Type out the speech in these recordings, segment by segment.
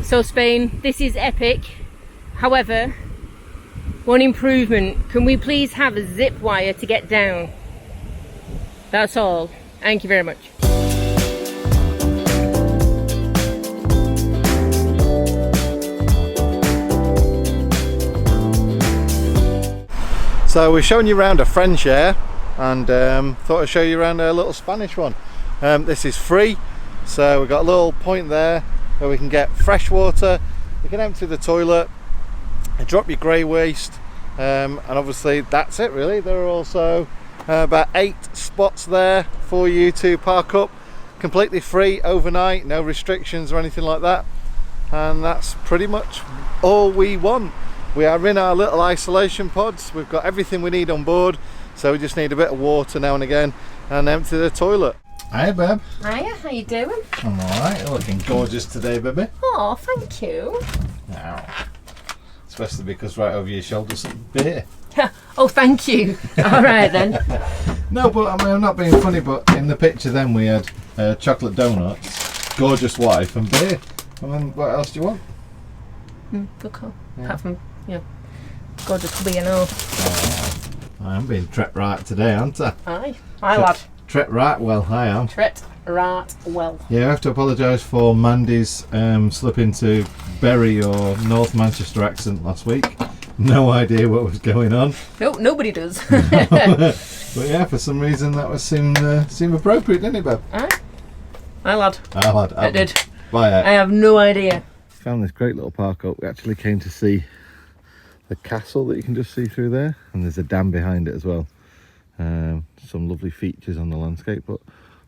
So Spain, this is epic. However, one improvement, can we please have a zip wire to get down? That's all. Thank you very much. So we're showing you around a French air, and thought I'd show you around a little Spanish one. This is free, so we've got a little point there where we can get fresh water. You can empty the toilet, drop your grey waste, and obviously that's it really. There are also about 8 spots there for you to park up, completely free overnight, no restrictions or anything like that, and that's pretty much all we want. We are in our little isolation pods. We've got everything we need on board, so we just need a bit of water now and again and empty the toilet. Hiya, babe. Hiya, how you doing? I'm alright. You're looking gorgeous today, baby. Oh, thank you. Now, especially because right over your shoulder some beer. Oh, thank you. All right then. No, but I mean, I'm not being funny, but in the picture then we had chocolate donuts, gorgeous wife and beer. I mean, what else do you want? Fuck off. Apart from, gorgeous beer and all. I'm being treated right today, aren't I? Aye. Aye, lad. Treated right well, I am. Treated right well. Yeah, I have to apologise for Mandy's slip into Bury or North Manchester accent last week. No idea what was going on. No, nobody does. But yeah, for some reason that was seemed appropriate, didn't it, babe? Aye. Aye, lad. Aye, lad. It did. Bye. I have no idea. Found this great little park up. We actually came to see the castle that you can just see through there, and there's a dam behind it as well. Some lovely features on the landscape, but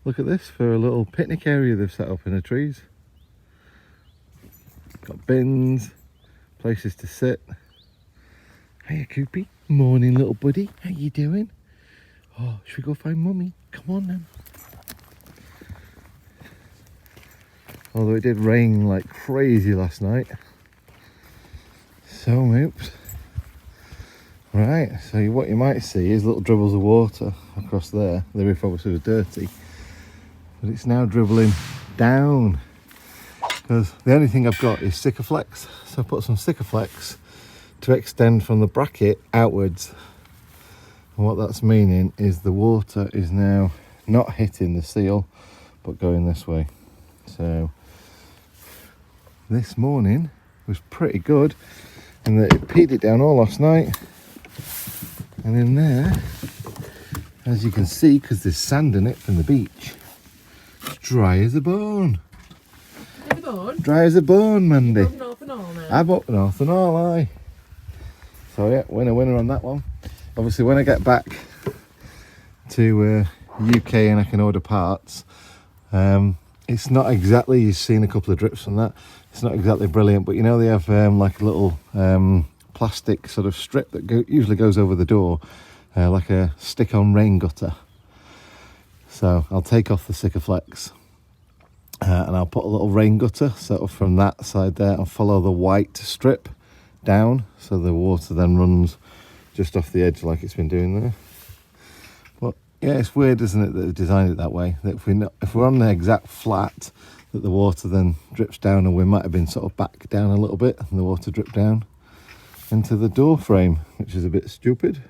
look at this for a little picnic area they've set up in the trees. Got bins, places to sit. Hiya, Coopy. Morning, little buddy. How you doing? Oh, should we go find Mummy? Come on then. Although it did rain like crazy last night. So, oops. Right, so what you might see is little dribbles of water across there. The roof obviously was dirty, but it's now dribbling down because the only thing I've got is Sikaflex. So I put some Sikaflex to extend from the bracket outwards. And what that's meaning is the water is now not hitting the seal, but going this way. So this morning was pretty good in that it peed it down all last night. And in there, as you can see, because there's sand in it from the beach, it's dry as a bone. Dry as a bone, Mandy. I'm up north and all, aye. So yeah, winner on that one. Obviously when I get back to UK and I can order parts, it's not exactly, you've seen a couple of drips from that, it's not exactly brilliant, but you know they have like a little plastic sort of strip that usually goes over the door, like a stick-on rain gutter. So I'll take off the Sikaflex and I'll put a little rain gutter sort of from that side there and follow the white strip down, so the water then runs just off the edge like it's been doing there. But yeah, it's weird, isn't it, that they've designed it that way, that if we're on the exact flat, that the water then drips down, and we might have been sort of back down a little bit and the water dripped down into the door frame, which is a bit stupid.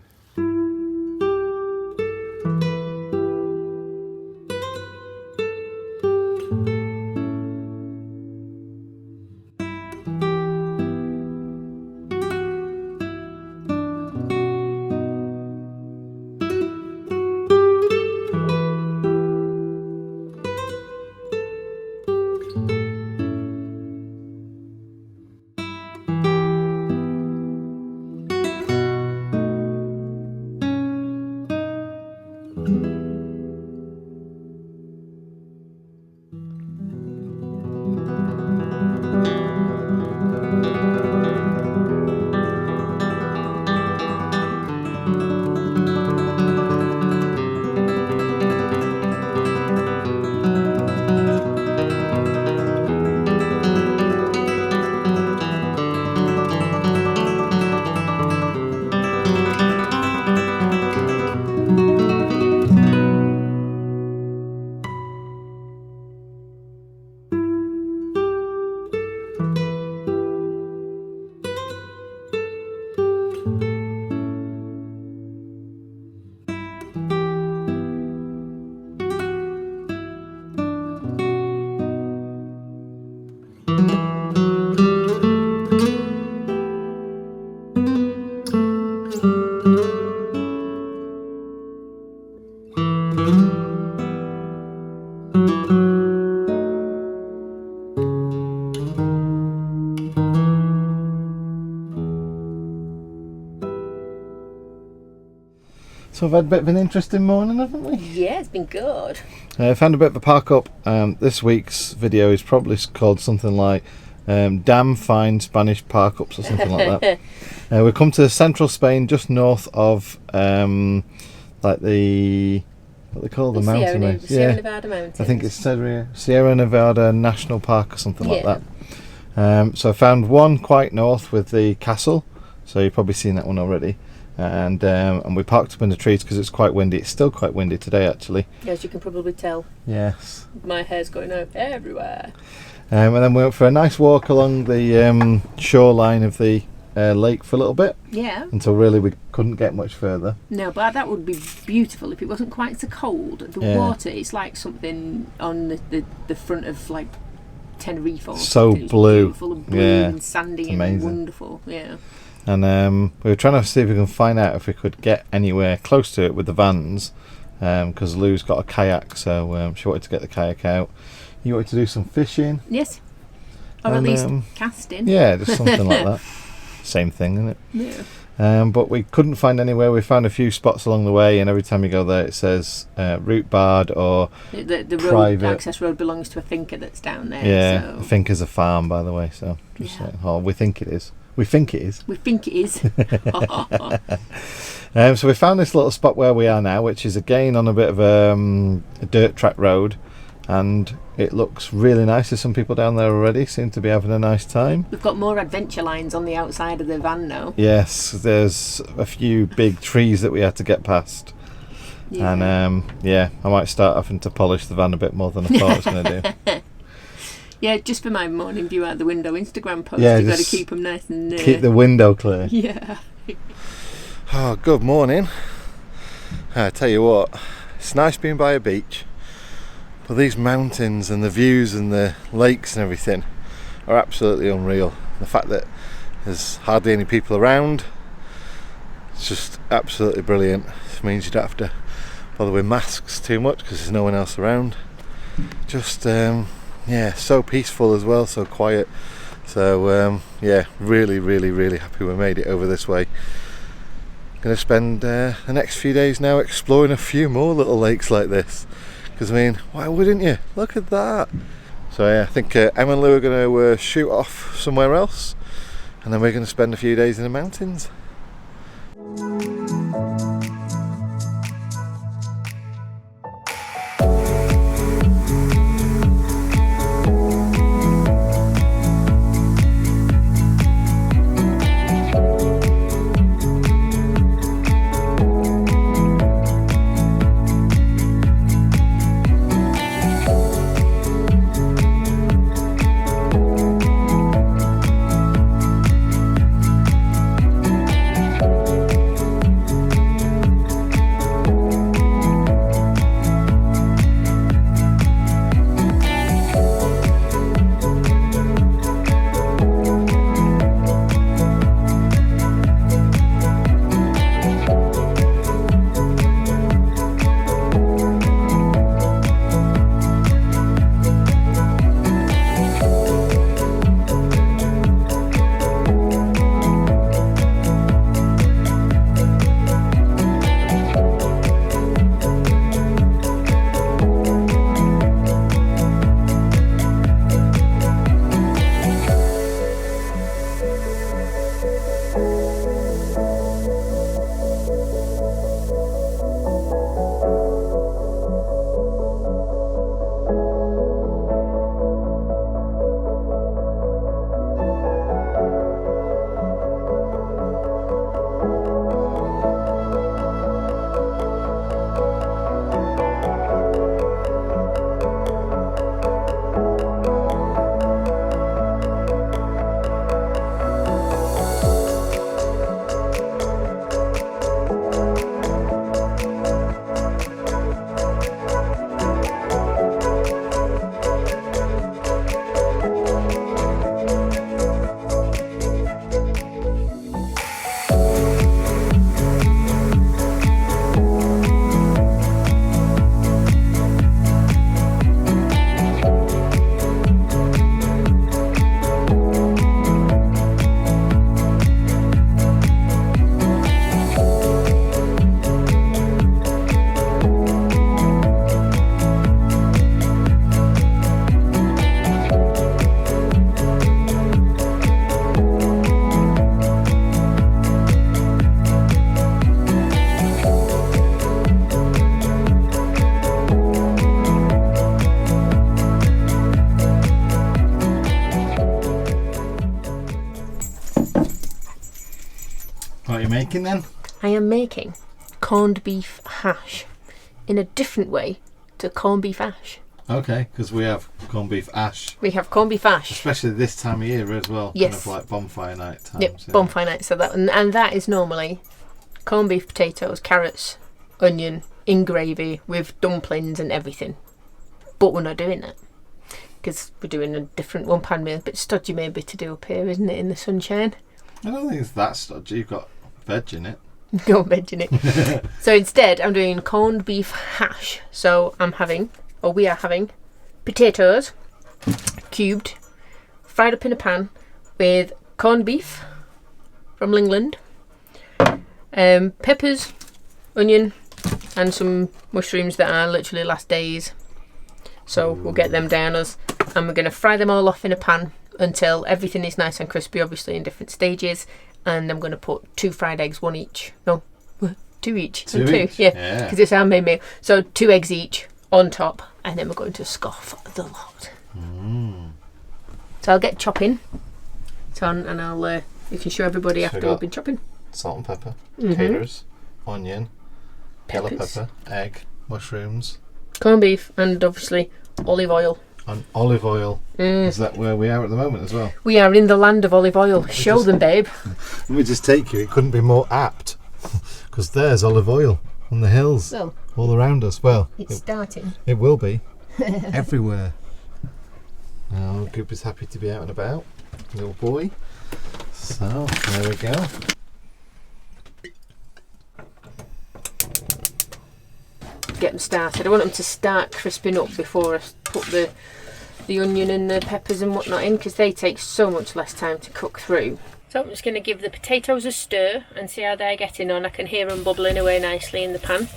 So we've had a bit of an interesting morning, haven't we? Yeah, it's been good. I found a bit of a park up. This week's video is probably called something like Damn Fine Spanish Park Ups or something like that. We've come to central Spain, just north of like the, what they call the mountain range. Sierra Nevada Mountains. I think it's Sierra Nevada National Park or something like that. So I found one quite north with the castle, so you've probably seen that one already. And we parked up in the trees because it's quite windy. It's still quite windy today, actually. As you can probably tell. Yes. My hair's going out everywhere. And then we went for a nice walk along the shoreline of the lake for a little bit. Yeah. Until really we couldn't get much further. No, but that would be beautiful if it wasn't quite so cold. The water is like something on the front of like Tenerife or so something. It's blue. Beautiful and blue and sandy and wonderful. Yeah. And we were trying to see if we can find out if we could get anywhere close to it with the vans, because Lou's got a kayak, so she wanted to get the kayak out. You wanted to do some fishing. Yes. Or at least casting. Yeah, just something like that. Same thing, isn't it? Yeah. But we couldn't find anywhere. We found a few spots along the way, and every time you go there it says route barred or the private. access road belongs to a finca that's down there. Yeah, so. I think it's a farm, by the way, so just saying. Oh, we think it is. We think it is. We think it is. So we found this little spot where we are now, which is again on a bit of a dirt track road, and it looks really nice. There's some people down there already, seem to be having a nice time. We've got more adventure lines on the outside of the van now. Yes, there's a few big trees that we had to get past. Yeah. And I might start having to polish the van a bit more than I thought I was going to do. Yeah, just for my morning view out the window Instagram post, Yeah, you've got to just keep them nice and keep the window clear. Yeah. Oh, good morning. I tell you what, it's nice being by a beach, but these mountains and the views and the lakes and everything are absolutely unreal. The fact that there's hardly any people around, it's just absolutely brilliant. It means you don't have to bother with masks too much because there's no one else around. Just so peaceful as well, so quiet. So really, really, really happy we made it over this way. Going to spend the next few days now exploring a few more little lakes like this, because I mean, why wouldn't you? Look at that. So I think Emma and Lou are going to shoot off somewhere else, and then we're going to spend a few days in the mountains. What are you making then? I am making corned beef hash in a different way to corned beef ash. Okay, because we have corned beef ash. We have corned beef ash. Especially this time of year as well. Yes. Kind of like bonfire night time. Yep, bonfire night. So that and that is normally corned beef, potatoes, carrots, onion in gravy with dumplings and everything. But we're not doing that because we're doing a different one pan meal. A bit stodgy maybe to do up here, isn't it, in the sunshine? I don't think it's that stodgy. You've got veg in it. Go veg in it. So instead, I'm doing corned beef hash. So we are having potatoes cubed, fried up in a pan with corned beef from Lingland, peppers, onion, and some mushrooms that are literally last days. So we'll get them down us, and we're going to fry them all off in a pan until everything is nice and crispy, obviously in different stages. And I'm going to put 2 fried eggs, 1 each. No, 2 each. Two Two, each? yeah, because it's our main meal. So 2 eggs each on top, and then we're going to scoff the lot. So I'll get chopping. And I'll you can show everybody after we've been chopping. Salt and pepper, potatoes, onion, yellow pepper, egg, mushrooms, corned beef, and obviously olive oil. And olive oil. Is that where we are at the moment as well? We are in the land of olive oil. Show them, babe. Let me just take you. It couldn't be more apt. Because there's olive oil on the hills Well, all around us. Well, it's starting. it will be everywhere. Now, Goop is happy to be out and about. Little boy. So, there we go. Get them started. I want them to start crisping up before I put the onion and the peppers and whatnot in, because they take so much less time to cook through. So I'm just going to give the potatoes a stir and see how they're getting on. I can hear them bubbling away nicely in the pan.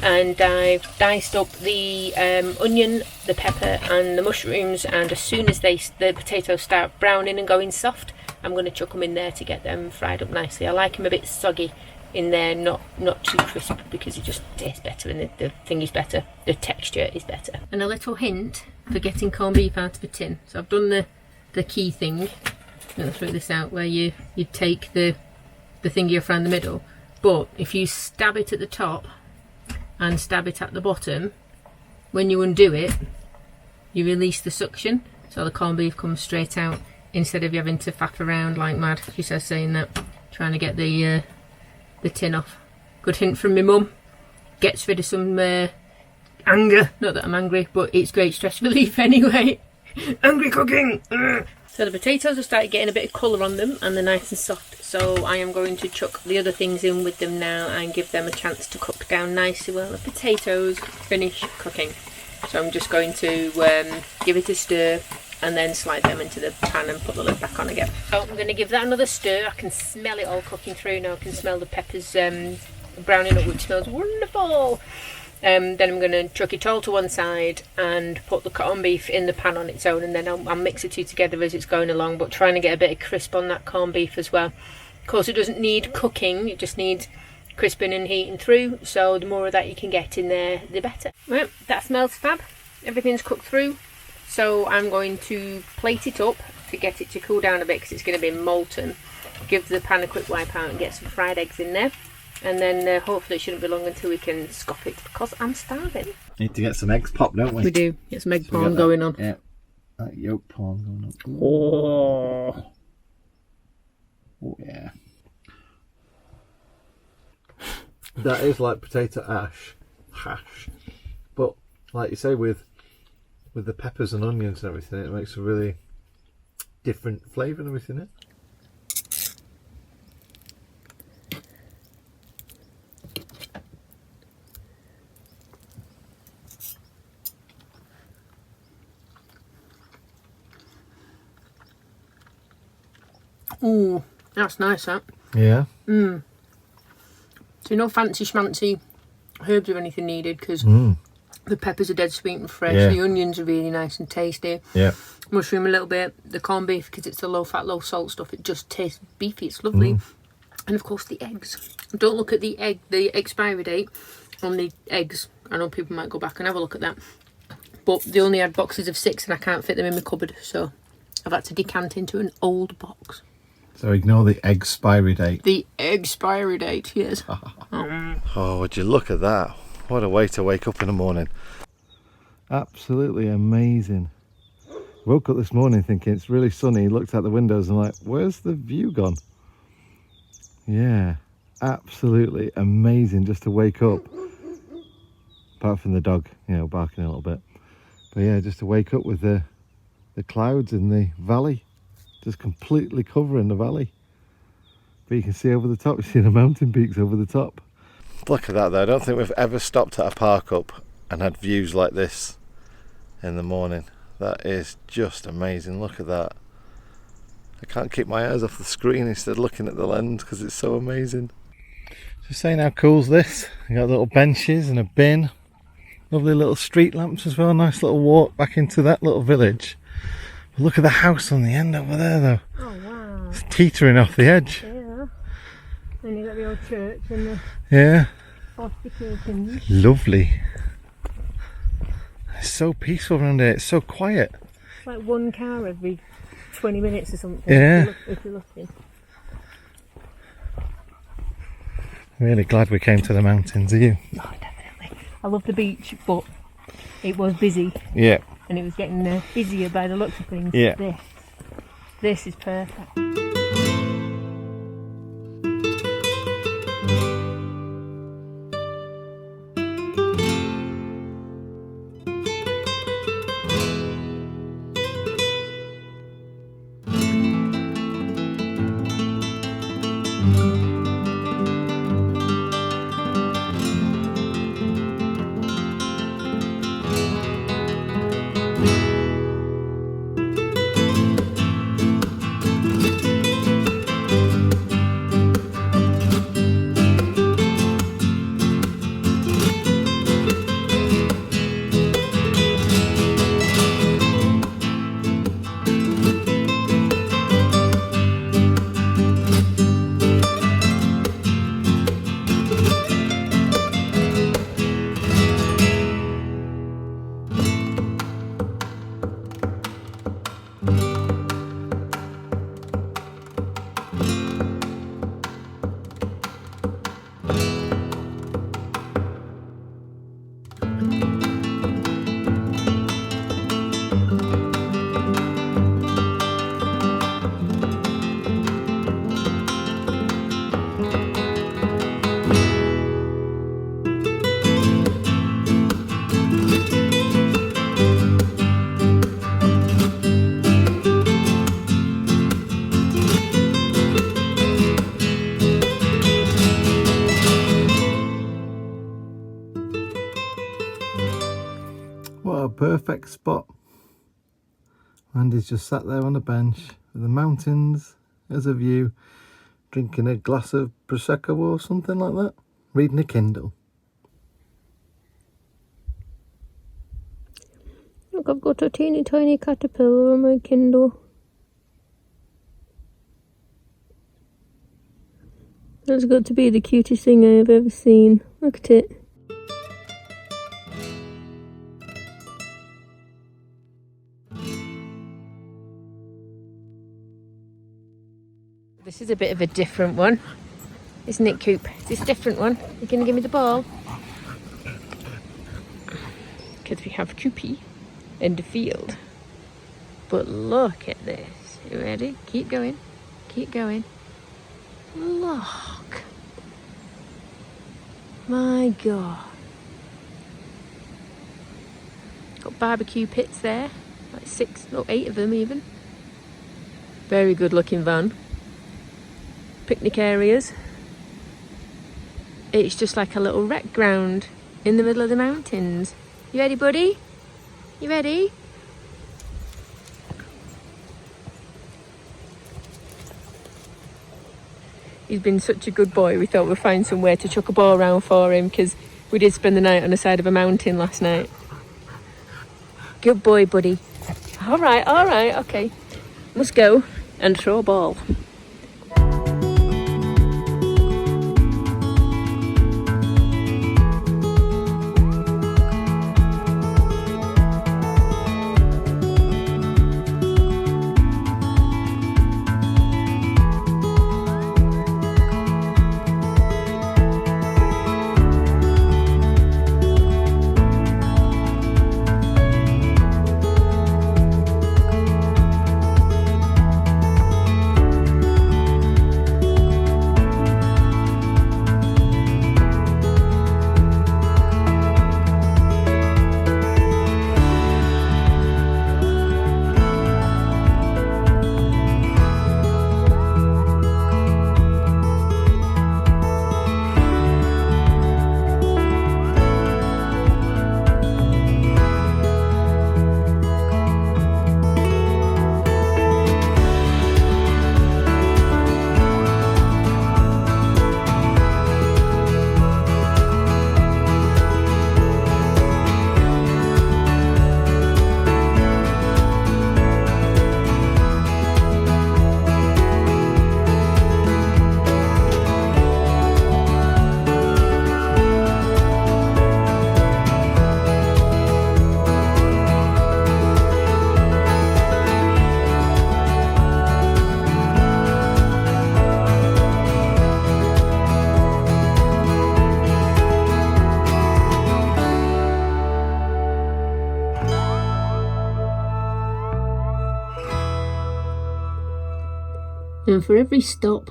And I've diced up the onion, the pepper and the mushrooms, and as soon as the potatoes start browning and going soft, I'm going to chuck them in there to get them fried up nicely. I like them a bit soggy in there, not too crisp, because it just tastes better and the thing is better, the texture is better. And a little hint for getting corned beef out of a tin. So I've done the key thing. I'm going to throw this out, where you take the thing you're around the middle, but if you stab it at the top and stab it at the bottom, when you undo it, you release the suction, so the corned beef comes straight out, instead of you having to faff around like mad. She says, saying that, trying to get the tin off. Good hint from my mum. Gets rid of some anger. Not that I'm angry, but it's great stress relief anyway. Angry cooking! So the potatoes have started getting a bit of colour on them, and they're nice and soft. So I am going to chuck the other things in with them now and give them a chance to cook down nicely while the potatoes finish cooking. So I'm just going to give it a stir and then slide them into the pan and put the lid back on again. So I'm going to give that another stir. I can smell it all cooking through now. I can smell the peppers browning up, which smells wonderful. Then I'm going to chuck it all to one side and put the corned beef in the pan on its own, and then I'll mix the two together as it's going along, but trying to get a bit of crisp on that corned beef as well. Of course, it doesn't need cooking, it just needs crisping and heating through, so the more of that you can get in there, the better. Right, that smells fab. Everything's cooked through, so I'm going to plate it up to get it to cool down a bit, because it's going to be molten. Give the pan a quick wipe out and get some fried eggs in there. And then hopefully it shouldn't be long until we can scoff it, because I'm starving. Need to get some eggs popped, don't we? We do. Get some egg porn going on. Yeah, that yolk porn going on. Oh yeah. That is like potato hash, but like you say, with the peppers and onions and everything, it makes a really different flavour and everything. It. Ooh, that's nice, that. Yeah. So no fancy schmancy herbs or anything needed, because the peppers are dead sweet and fresh. Yeah. The onions are really nice and tasty. Yeah. Mushroom a little bit. The corned beef, because it's the low fat, low salt stuff, it just tastes beefy. It's lovely. And of course the eggs. Don't look at the expiry date on the eggs. I know people might go back and have a look at that, but they only had boxes of 6 and I can't fit them in my cupboard, so I've had to decant into an old box. So ignore the expiry date. The expiry date, yes. Oh, would you look at that? What a way to wake up in the morning. Absolutely amazing. Woke up this morning thinking it's really sunny, looked out the windows and like, where's the view gone? Yeah, absolutely amazing just to wake up. Apart from the dog, you know, barking a little bit. But yeah, just to wake up with the clouds in the valley, just completely covering the valley. But you can see over the top, you see the mountain peaks over the top. Look at that though, I don't think we've ever stopped at a park up and had views like this in the morning. That is just amazing, look at that. I can't keep my eyes off the screen instead of looking at the lens because it's so amazing. Just saying how cool's this? You got little benches and a bin. Lovely little street lamps as well, nice little walk back into that little village. But look at the house on the end over there though. Oh wow. It's teetering off the edge. Yeah. And you got the old church and the fortifications. Lovely. It's so peaceful around here, it's so quiet. It's like one car every 20 minutes or something. Yeah. If you're lucky. Really glad we came to the mountains, are you? Oh, definitely. I love the beach, but it was busy. Yeah. And it was getting busier by the looks of things. Yeah. This is perfect. What a perfect spot. Andy's just sat there on a bench with the mountains as a view, drinking a glass of Prosecco or something like that, reading a Kindle. Look, I've got a teeny tiny caterpillar on my Kindle. That's got to be the cutest thing I've ever seen. Look at it. This is a bit of a different one, isn't it, Coop? This different one. You're going to give me the ball? Because we have Coopy in the field. But look at this. You ready? Keep going. Keep going. Look. My God. Got barbecue pits there. Like 6 or 8 of them even. Very good looking van. Picnic areas. It's just like a little rec ground in the middle of the mountains. You ready, buddy? You ready? He's been such a good boy. We thought we'd find somewhere to chuck a ball around for him because we did spend the night on the side of a mountain last night. Good boy, buddy. All right, okay. Must go and throw a ball. And for every stop,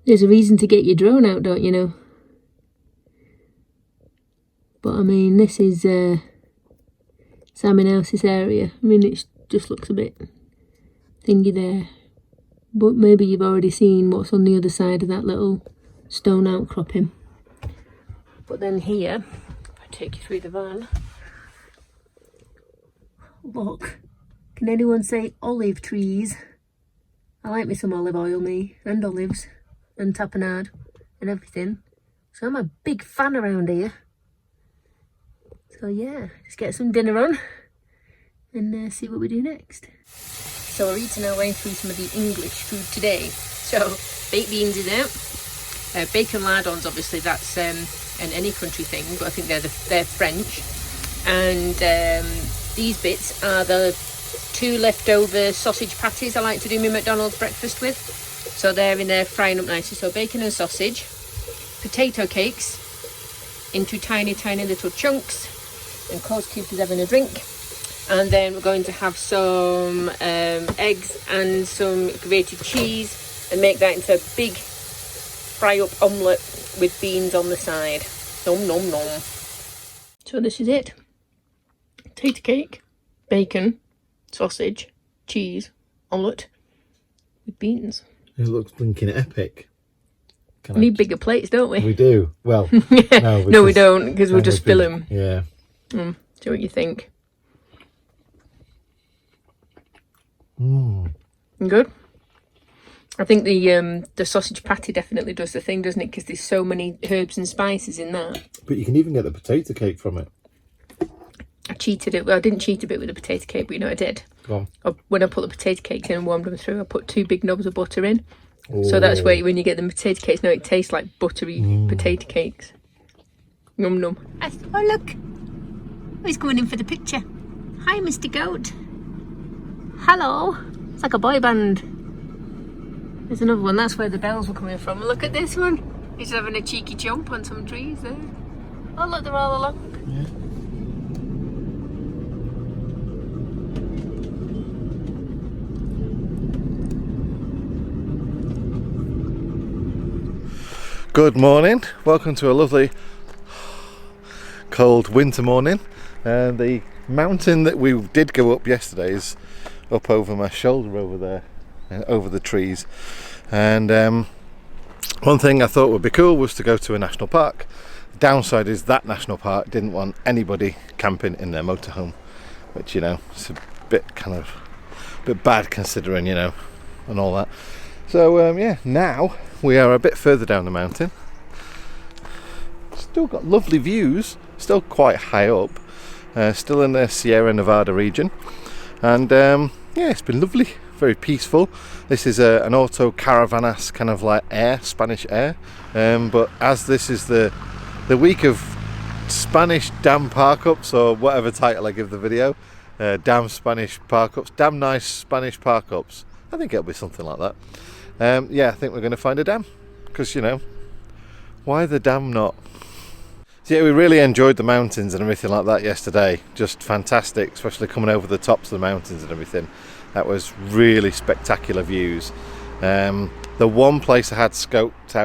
there's a reason to get your drone out, don't you know? But I mean, this is Sammy House's area. I mean, it just looks a bit thingy there. But maybe you've already seen what's on the other side of that little stone outcropping. But then here, if I take you through the van, look, can anyone say olive trees? I like me some olive oil, me, and olives, and tapenade, and everything. So I'm a big fan around here. So yeah, just get some dinner on and see what we do next. So we're eating our way through some of the English food today. So baked beans is out. Bacon lardons, obviously that's an any country thing, but I think they're French. And these bits are the 2 leftover sausage patties I like to do my McDonald's breakfast with. So they're in there frying up nicely. So bacon and sausage, potato cakes into tiny little chunks, and Coach Cooper's having a drink. And then we're going to have some eggs and some grated cheese and make that into a big fry up omelette with beans on the side. Nom nom nom. So this is it. Potato cake, bacon, sausage, cheese, omelette with beans. It looks blinking epic. We need bigger plates, don't we? We do. Well, no, we don't, because we'll just fill them. Yeah. See what you think. Good. I think the sausage patty definitely does the thing, doesn't it? Because there's so many herbs and spices in that. But you can even get the potato cake from it. I cheated it. Well, I didn't cheat a bit with the potato cake, but you know what I did? Go on. When I put the potato cakes in and warmed them through, I put 2 big knobs of butter in. Oh. So that's where when you get the potato cakes, now it tastes like buttery potato cakes. Num num. Oh look, he's going in for the picture. Hi, Mr. Goat. Hello. It's like a boy band. There's another one. That's where the bells were coming from. Look at this one. He's having a cheeky jump on some trees there. Oh look, they're all along. Yeah. Good morning, welcome to a lovely cold winter morning. And the mountain that we did go up yesterday is up over my shoulder over there, over the trees. And one thing I thought would be cool was to go to a national park. The downside is that national park didn't want anybody camping in their motorhome, which, you know, it's a bit bad considering, you know, and all that. So yeah, now we are a bit further down the mountain. Still got lovely views, still quite high up, still in the Sierra Nevada region. And yeah, it's been lovely, very peaceful. This is an auto caravanas kind of like air, Spanish air. But as this is the week of Spanish damn park-ups, or whatever title I give the video, damn Spanish park-ups, damn nice Spanish park-ups. I think it'll be something like that. Yeah, I think we're going to find a dam, because, you know, why the dam not? So yeah, we really enjoyed the mountains and everything like that yesterday. Just fantastic, especially coming over the tops of the mountains and everything. That was really spectacular views. The one place I had scoped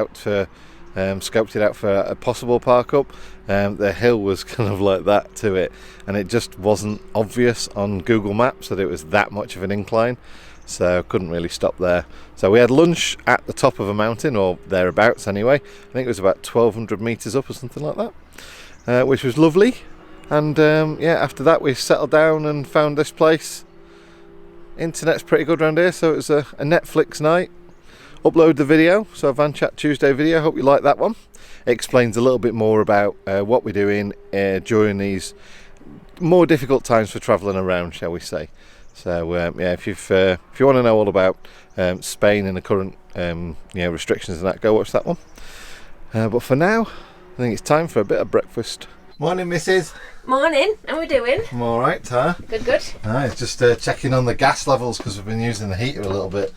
it out for a possible park up, the hill was kind of like that to it, and it just wasn't obvious on Google Maps that it was that much of an incline. So I couldn't really stop there. So we had lunch at the top of a mountain, or thereabouts anyway. I think it was about 1,200 metres up or something like that, which was lovely. And yeah, after that we settled down and found this place. Internet's pretty good around here, so it was a Netflix night. Upload the video, so a Van Chat Tuesday video. Hope you like that one. It explains a little bit more about what we're doing during these more difficult times for travelling around, shall we say. So yeah, if you want to know all about Spain and the current restrictions and that, go watch that one. But for now, I think it's time for a bit of breakfast. Morning, Mrs. Morning. How we doing? I'm all right, huh? Good, good. It's just checking on the gas levels because we've been using the heater a little bit.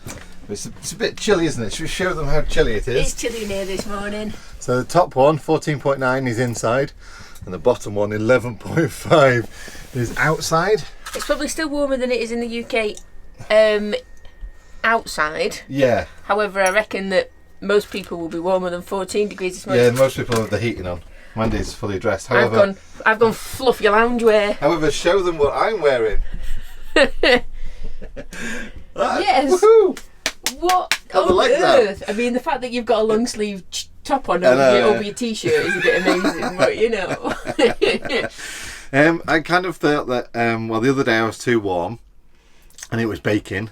It's a bit chilly, isn't it? Should we show them how chilly it is? It's chilly in here this morning. So the top one, 14.9, is inside, and the bottom one, 11.5, is outside. It's probably still warmer than it is in the UK. outside. Yeah. However, I reckon that most people will be warmer than 14 degrees this morning. Yeah, most people have the heating on. Mandy's fully dressed. However, I've gone fluffy loungewear. However, show them what I'm wearing. Yes. Woohoo! What How on like earth? that? I mean, the fact that you've got a long sleeve top on over your t-shirt is a bit amazing, but you know. I kind of thought that, well, the other day I was too warm and it was baking,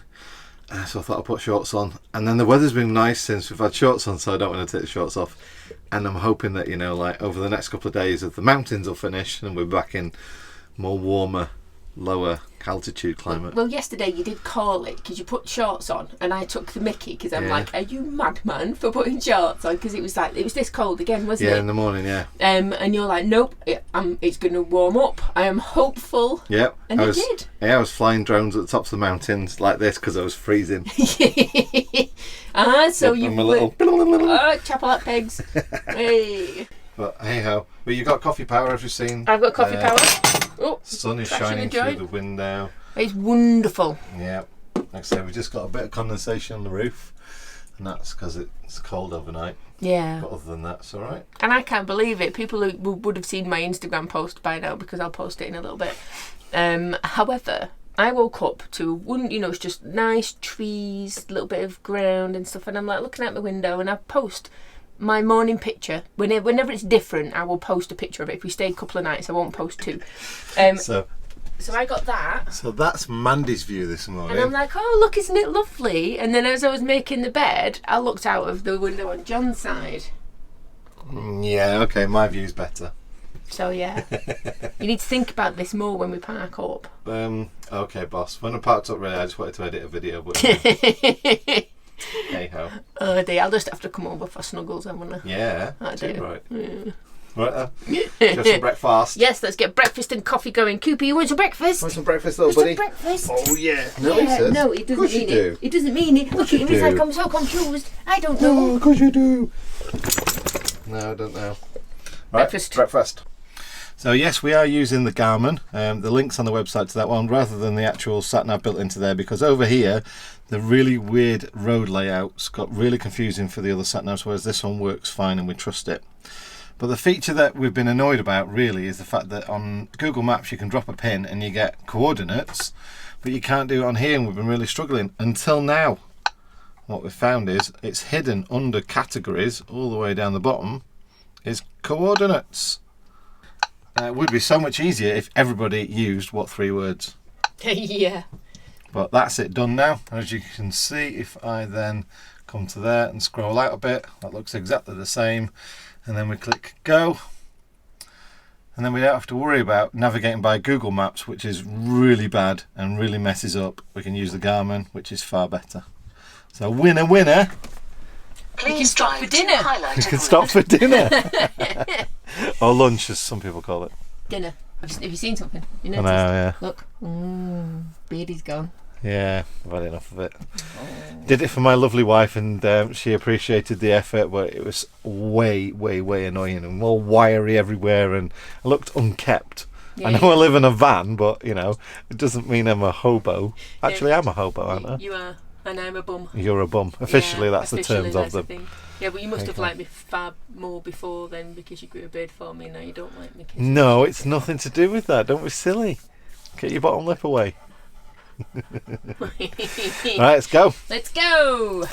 so I thought I'd put shorts on. And then the weather's been nice since we've had shorts on, so I don't want to take the shorts off. And I'm hoping that, you know, like over the next couple of days, the mountains will finish and we're back in more warmer, lower altitude climate. Well, yesterday you did call it because you put shorts on, and I took the mickey because I'm like, "Are you madman for putting shorts on?" Because it was this cold again, wasn't it? Yeah, in the morning, yeah. And you're like, "Nope, it's going to warm up. I am hopeful." Yeah, and it did. Yeah, I was flying drones at the tops of the mountains like this because I was freezing. So you were little chapel at pegs. Hey. But hey ho, but you got coffee power, as you've seen. I've got coffee power. Oh, sun is shining through the window. It's wonderful. Yeah, like I said, we just got a bit of condensation on the roof, and that's because it's cold overnight. Yeah. But other than that, it's all right. And I can't believe it. People who would have seen my Instagram post by now, because I'll post it in a little bit. However, I woke up to it's just nice trees, a little bit of ground and stuff, and I'm like looking out the window, and I post my morning picture. Whenever it's different, I will post a picture of it. If we stay a couple of nights, I won't post two. So I got that. So that's Mandy's view this morning. And I'm like, oh, look, isn't it lovely? And then as I was making the bed, I looked out of the window on John's side. Yeah, okay, my view's better. So yeah, you need to think about this more when we park up. Okay, boss. When I parked up, really, I just wanted to edit a video, but hey ho. Oh dear, I'll just have to come over for snuggles, haven't I? Yeah, do. Right. Yeah. Right just some breakfast. Yes, let's get breakfast and coffee going. Cooper, you want some breakfast? Want some breakfast, little buddy? Some breakfast? Oh yeah. No, yeah, he says. no, it doesn't mean it. It doesn't mean it. Look at him, he's like, I'm so confused. I don't know. No, of course you do. No, I don't know. Right, breakfast. So yes, we are using the Garmin. The link's on the website to that one, rather than the actual sat-nav built into there, because over here, the really weird road layouts got really confusing for the other sat-navs, whereas this one works fine and we trust it. But the feature that we've been annoyed about really is the fact that on Google Maps you can drop a pin and you get coordinates, but you can't do it on here, and we've been really struggling until now. What we've found is it's hidden under categories all the way down the bottom is coordinates. It would be so much easier if everybody used what 3 words. Yeah. But that's it done now. As you can see, if I then come to there and scroll out a bit, that looks exactly the same. And then we click go. And then we don't have to worry about navigating by Google Maps, which is really bad and really messes up. We can use the Garmin, which is far better. So winner, winner. We can stop for dinner. We can stop for dinner. Or lunch, as some people call it. Dinner. Have you seen something? You I know, yeah. Look. Beardy's gone. Yeah, I've had enough of it. Oh. Did it for my lovely wife, and she appreciated the effort, but it was way, way, way annoying and all wiry everywhere, and I looked unkept. Yeah, I know I live in a van, but, you know, it doesn't mean I'm a hobo. Actually, I'm a hobo, aren't I? You are, and I'm a bum. You're a bum. Officially, that's the terms of them. Yeah, but you must have liked me far more before then, because you grew a beard for me, now you don't like me. No, it's nothing to do with that. Don't be silly. Get your bottom lip away. Right, let's go. Let's go.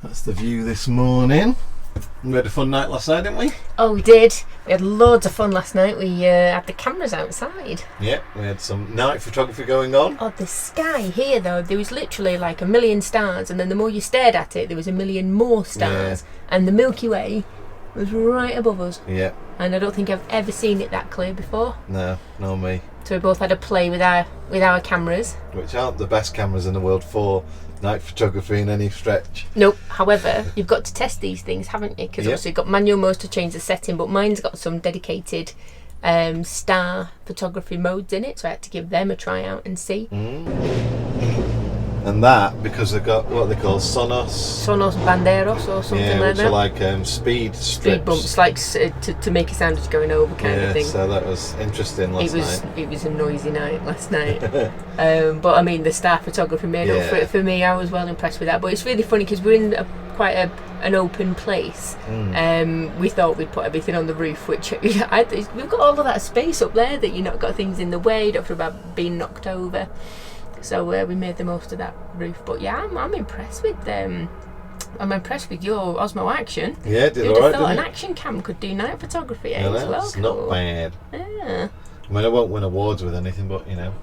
That's the view this morning. We had a fun night last night, didn't we? Oh, we did. We had loads of fun last night. We had the cameras outside. Yeah, we had some night photography going on. Oh, the sky here, though, there was literally like 1 million stars, and then the more you stared at it, there was 1 million more stars. Yeah. And the Milky Way was right above us. Yeah. And I don't think I've ever seen it that clear before. No, nor me. So we both had a play with our cameras. Which aren't the best cameras in the world for night photography in any stretch. Nope. However, you've got to test these things, haven't you? Because obviously you've got manual modes to change the setting, but mine's got some dedicated star photography modes in it, so I had to give them a try out and see. And that because they've got what they call Sonos banderos or something like that. Yeah, which are like speed bumps, like to make a sound as going over kind of thing. So that was interesting last night. It was a noisy night last night. But I mean, the star photography made up for it for me. I was well impressed with that. But it's really funny because we're in quite an open place. We thought we'd put everything on the roof, which we've got all of that space up there that you've not got things in the way, you don't feel about being knocked over. So we made the most of that roof. But yeah, I'm impressed with them. I'm impressed with your Osmo Action. Yeah, it did alright. Who'd have thought an action cam could do night photography as well. It's not bad. Yeah. I mean, I won't win awards with anything, but you know.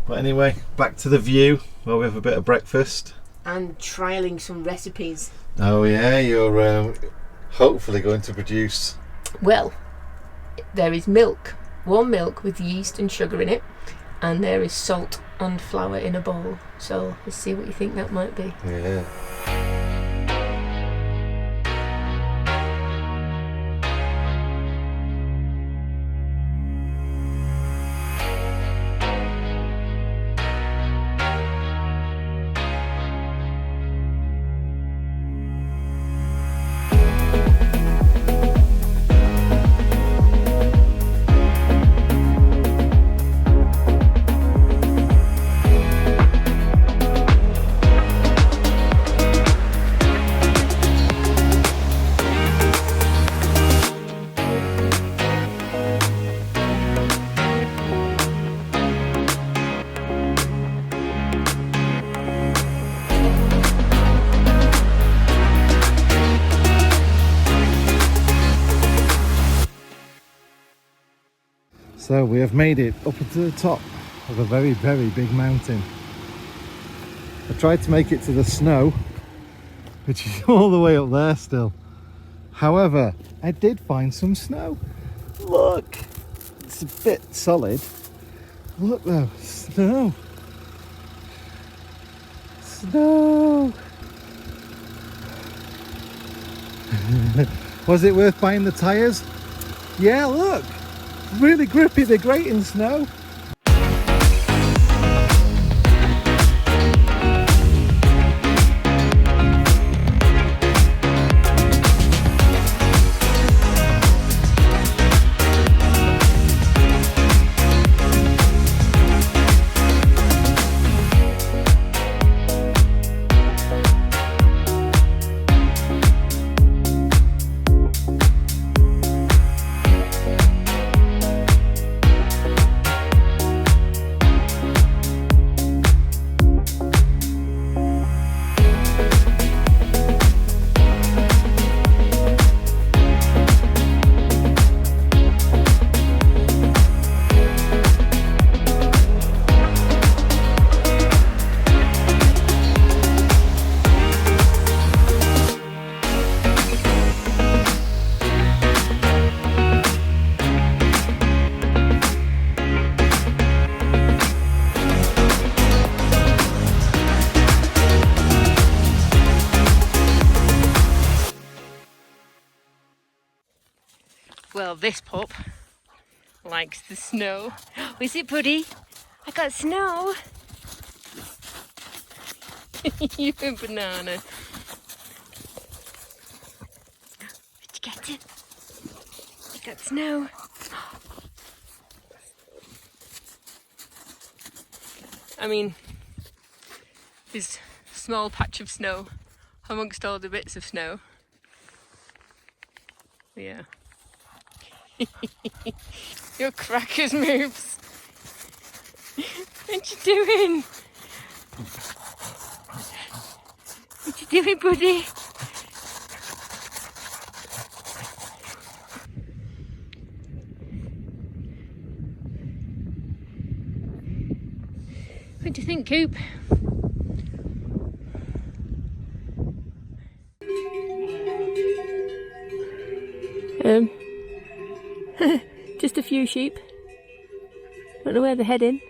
But anyway, back to the view where we have a bit of breakfast. And trialling some recipes. Oh yeah, you're hopefully going to produce. Well, there is milk, warm milk with yeast and sugar in it, and there is salt and flour in a bowl. So let's see what you think that might be. Yeah. So we have made it up to the top of a very, very big mountain. I tried to make it to the snow, which is all the way up there still. However, I did find some snow. Look, it's a bit solid. Look though, snow. Snow. Was it worth buying the tyres? Yeah, look. Really grippy, they're great in snow. Well, this pup likes the snow. Is it, buddy? I got snow. You a banana. Did you get it? I got snow. I mean, this small patch of snow amongst all the bits of snow. Yeah. Your crackers moves. What you doing? What you doing, buddy? you think, Coop? Just a few sheep. Don't know where they're heading.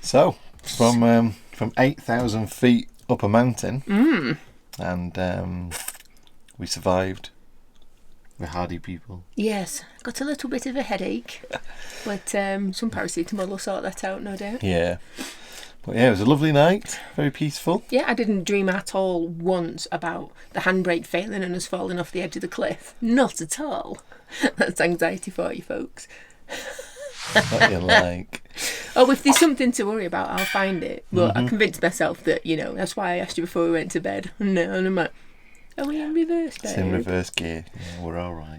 So, from 8,000 feet up a mountain, and we survived. We're hardy people. Yes, got a little bit of a headache, but some paracetamol will sort that out, no doubt. Yeah. But yeah, it was a lovely night, very peaceful. Yeah, I didn't dream at all once about the handbrake failing and us falling off the edge of the cliff. Not at all. That's anxiety for you folks. What you like. Oh, if there's something to worry about, I'll find it. But I convinced myself that, that's why I asked you before we went to bed. No, and I'm like, are we in reverse, babe? It's in reverse gear. Yeah, we're all right.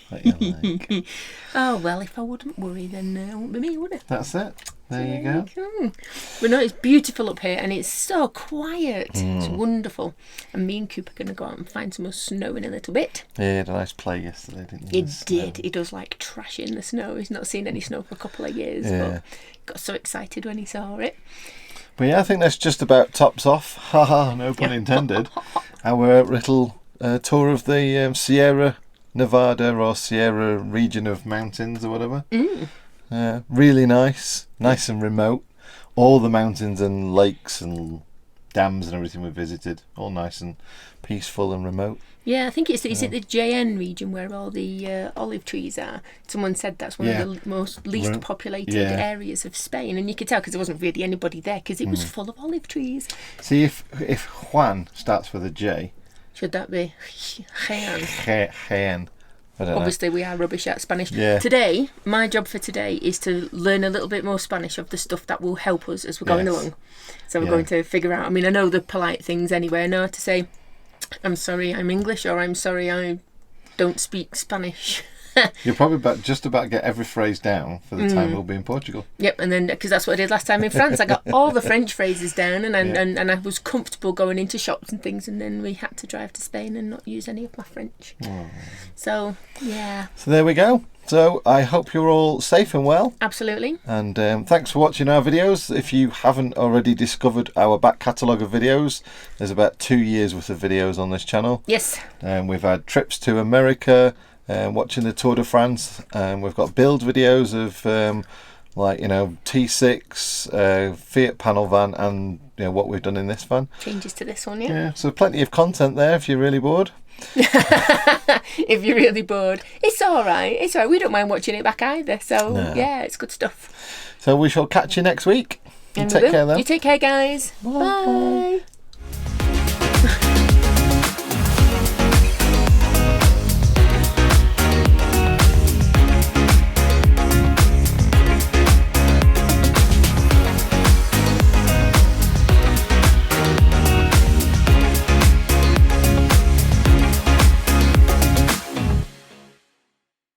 What you like. Oh, well, if I wouldn't worry, then it wouldn't be me, would it? That's it. There you go. But no, it's beautiful up here and it's so quiet. It's wonderful. And me and Coop are going to go out and find some more snow in a little bit. Yeah, you had a nice play yesterday, didn't you? He did. He does like trashing the snow. He's not seen any snow for a couple of years, but got so excited when he saw it. But yeah, I think that's just about tops off. Haha, no pun intended. Our little tour of the Sierra Nevada or Sierra region of mountains or whatever. Really nice and remote. All the mountains and lakes and dams and everything we visited, all nice and peaceful and remote. Yeah, I think is it the JN region where all the olive trees are? Someone said that's one of the most least populated areas of Spain, and you could tell because there wasn't really anybody there because it was full of olive trees. See, if Juan starts with a J, should that be Jaén? Jaén. Obviously, we are rubbish at Spanish. Yeah. Today, my job for today is to learn a little bit more Spanish of the stuff that will help us as we're going along. So we're going to figure out, I mean, I know the polite things anyway. I know how to say, I'm sorry, I'm English, or I'm sorry, I don't speak Spanish. You're probably just about to get every phrase down for the time we'll be in Portugal. Yep, and then because that's what I did last time in France, I got all the French phrases down, and I was comfortable going into shops and things, and then we had to drive to Spain and not use any of my French. So yeah. So there we go. So I hope you're all safe and well. Absolutely. And thanks for watching our videos. If you haven't already discovered our back catalogue of videos, there's about 2 years worth of videos on this channel. Yes. We've had trips to America, watching the Tour de France. We've got build videos of T6, Fiat panel van, and what we've done in this van. Changes to this one, Yeah, so plenty of content there if you're really bored. If you're really bored, it's all right. It's all right. We don't mind watching it back either. So yeah, it's good stuff. So we shall catch you next week. You take care then. You take care, guys. Bye.